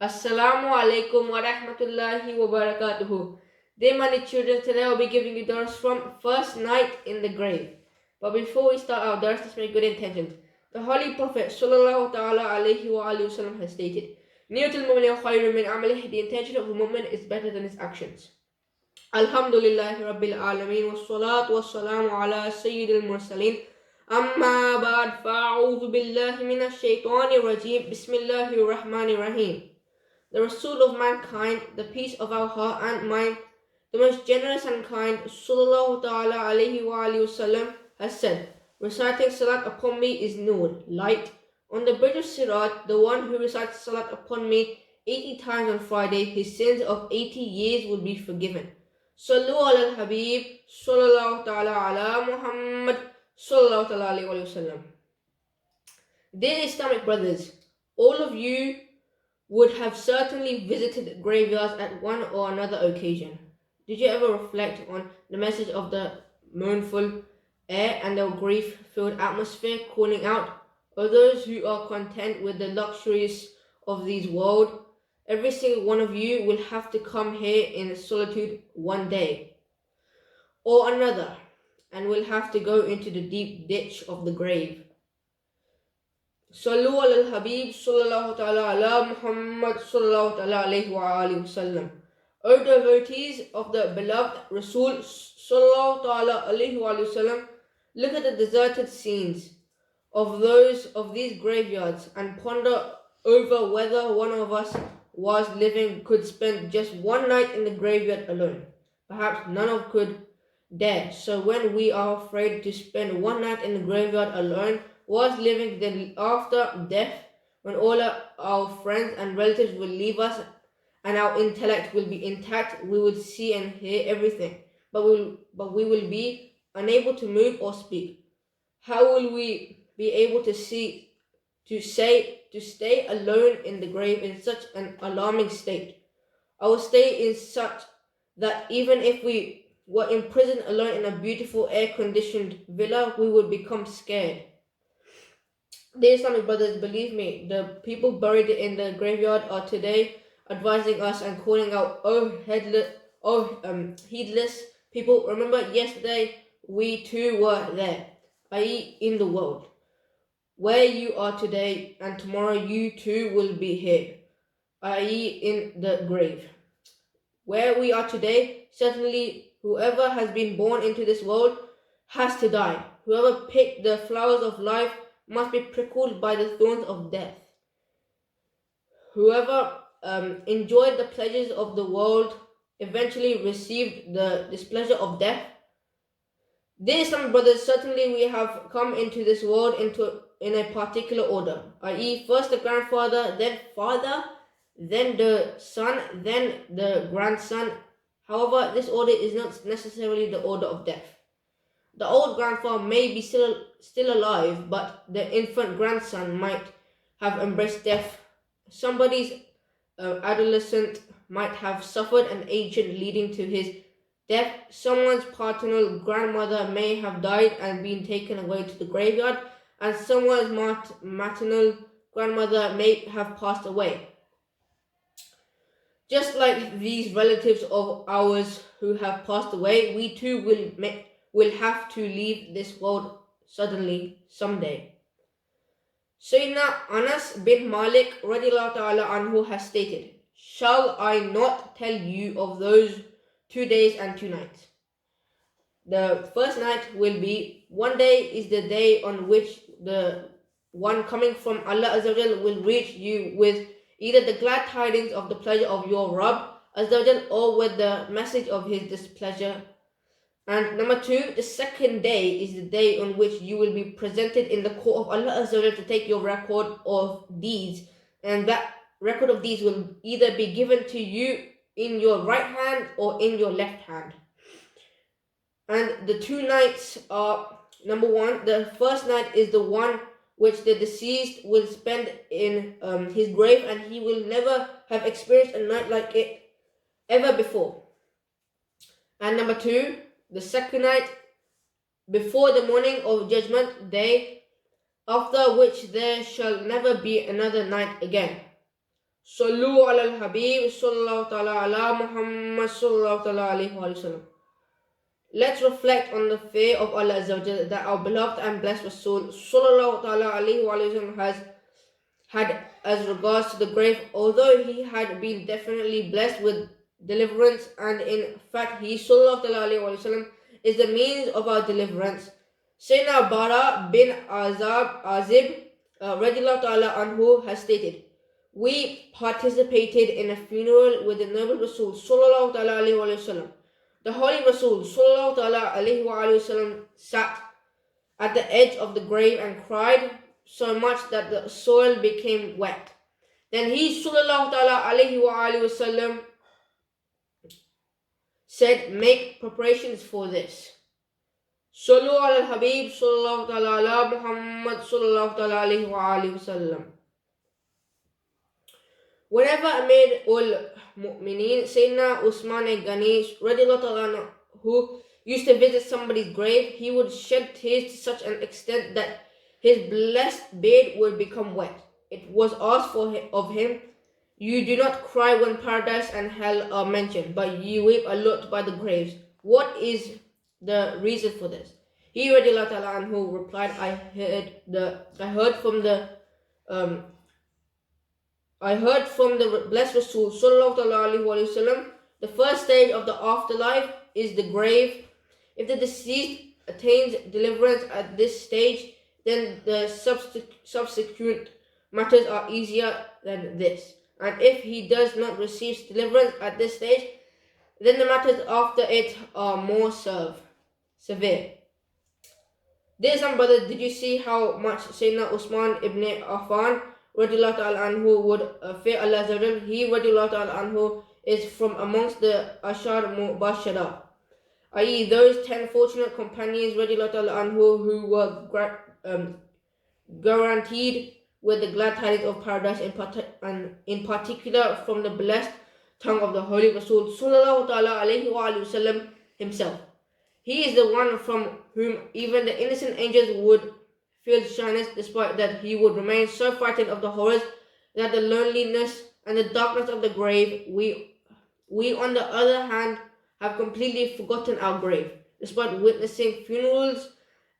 Assalamu alaikum wa rahmatullahi wa barakatuhu. Dear many children, today I'll be giving you dars from First Night in the Grave. But before we start our dars, let's make good intentions. The Holy Prophet sallallahu ta'ala alayhi wa alayhi wasallam has stated, Niyatul mu'min khayrun min amalih. The intention of a mu'min is better than his actions. Alhamdulillahi Rabbil Alameen wa salatu wa salamu ala Sayyidil Mursaleen. Amma ba'd fa'a'udhu billahi minash shaitanir rajim. Bismillahir Rahmanir Rahim. The Rasul of mankind, the peace of our heart and mind, the most generous and kind, sallallahu ta'ala alayhi wa wasallam, has said, reciting salat upon me is nur, light. On the bridge of Sirat, the one who recites salat upon me 80 times on Friday, his sins of 80 years will be forgiven. Sallu ala al-Habib, sallallahu ta'ala ala Muhammad, sallallahu ta'ala alayhi wa sallam. Dear Islamic brothers, all of you would have certainly visited graveyards at one or another occasion. Did you ever reflect on the message of the mournful air and the grief-filled atmosphere calling out, O those who are content with the luxuries of this world, every single one of you will have to come here in solitude one day or another and will have to go into the deep ditch of the grave. Sallu ala al-Habib sallallahu ta'ala ala Muhammad sallallahu ta'ala alayhi wa alihi wasallam. O devotees of the beloved Rasul sallallahu ta'ala alayhi wa sallam, look at the deserted scenes of these graveyards and ponder over whether one of us was living could spend just one night in the graveyard alone. Perhaps none of could dare. So when we are afraid to spend one night in the graveyard alone, was living, then after death, when all our friends and relatives will leave us and our intellect will be intact, we will see and hear everything, but we will be unable to move or speak. How will we be able to stay alone in the grave in such an alarming state? Our state is such that even if we were imprisoned alone in a beautiful air-conditioned villa, we would become scared. Dear Islamic brothers, believe me, the people buried in the graveyard are today advising us and calling out, heedless people, remember yesterday we too were there, i.e. in the world. Where you are today and tomorrow you too will be here, i.e. in the grave. Where we are today, certainly whoever has been born into this world has to die. Whoever picked the flowers of life must be prickled by the thorns of death. Whoever enjoyed the pleasures of the world eventually received the displeasure of death. Dear Islamic brothers, certainly we have come into this world in a particular order, i.e. first the grandfather, then father, then the son, then the grandson. However, this order is not necessarily the order of death. The old grandfather may be still alive, but the infant grandson might have embraced death. Somebody's adolescent might have suffered an agent leading to his death. Someone's paternal grandmother may have died and been taken away to the graveyard, and someone's maternal grandmother may have passed away. Just like these relatives of ours who have passed away, we too will have to leave this world suddenly someday. Sayyidina Anas bin Malik radiallahu ta'ala anhu has stated, shall I not tell you of those 2 days and 2 nights? The first night will be, one day is the day on which the one coming from Allah Azza wa Jal will reach you with either the glad tidings of the pleasure of your Rabb Azza wa Jal or with the message of his displeasure. And number 2, the second day is the day on which you will be presented in the court of Allah Azza wa Jal to take your record of deeds, and that record of deeds will either be given to you in your right hand or in your left hand. And the 2 nights are, number 1, the first night is the one which the deceased will spend in his grave, and he will never have experienced a night like it ever before. And number 2, the second night before the morning of Judgment Day, after which there shall never be another night again. Sallu ala al-Habib sallallahu ta'ala ala Muhammad sallallahu ta'ala alayhi wa sallam. Let's reflect on the fear of Allah Azza wa Jalla that our beloved and blessed Rasul sallallahu ta'ala alayhi wa sallam has had as regards to the grave. Although he had been definitely blessed with deliverance, and in fact he sallallahu ta'ala alayhi wa sallam is the means of our deliverance. Sayyidina Bara bin Azib radiallahu ta'ala anhu has stated, we participated in a funeral with the noble Rasul sallallahu ta'ala alayhi wa sallam. The Holy Rasul sallallahu ta'ala alayhi wa sallam sat at the edge of the grave and cried so much that the soil became wet. Then he sallallahu ta'ala alayhi wa sallam said, make preparations for this. Sallu ala al-Habib sallallahu ta'ala ala Muhammad sallallahu ta'ala alayhi wa sallam. Whenever Amir ul-Mu'mineen Sayyidina Usman Ghani radiallahu ta'ala who used to visit somebody's grave, he would shed tears to such an extent that his blessed beard would become wet. It was asked of him, you do not cry when paradise and hell are mentioned, but you weep a lot by the graves. What is the reason for this? He radiallahu ta'ala anhu replied, I heard from the blessed Rasul sallallahu alaihi wasallam, the first stage of the afterlife is the grave. If the deceased attains deliverance at this stage, then the subsequent matters are easier than this. And if he does not receive deliverance at this stage, then the matters after it are more severe. Dear some brothers, did you see how much Sayyidina Usman ibn Affan radiallahu ta'ala anhu would fear Allah Azza wa Jalla? He radiallahu ta'ala anhu is from amongst the Ashar Mubashara, i.e. those 10 fortunate companions radiallahu ta'ala anhu who were guaranteed with the glad tidings of paradise, and in particular from the blessed tongue of the Holy Rasul sallallahu ta'ala alayhi wa sallam himself. He is the one from whom even the innocent angels would feel shyness, despite that he would remain so frightened of the horrors that the loneliness and the darkness of the grave. We on the other hand have completely forgotten our grave. Despite witnessing funerals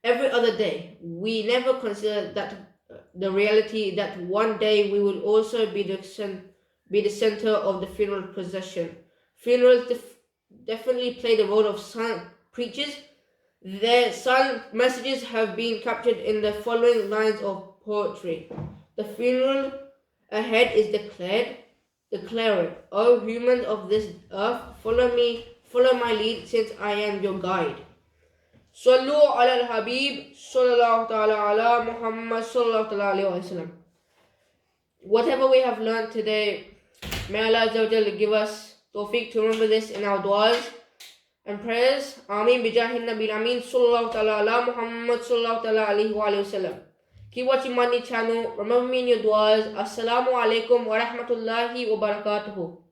every other day, we never consider that the reality that one day we will also be the center of the funeral procession. Funerals definitely play the role of silent preachers. Their silent messages have been captured in the following lines of poetry. The funeral ahead is declaring, O humans of this earth, follow me, follow my lead, since I am your guide. Sallu ala al-Habib sallallahu ta'ala ala Muhammad sallallahu ta'ala alayhi wa sallam. Whatever we have learned today, may Allah Azza wa Jalla give us tawfiq to remember this in our du'as and prayers. Ameen bijahin nabil ameen sallallahu ta'ala ala Muhammad sallallahu ta'ala alayhi wa sallam. Keep watching Money channel. Remember me in your du'as. Assalamu alaikum wa rahmatullahi wa barakatuhu.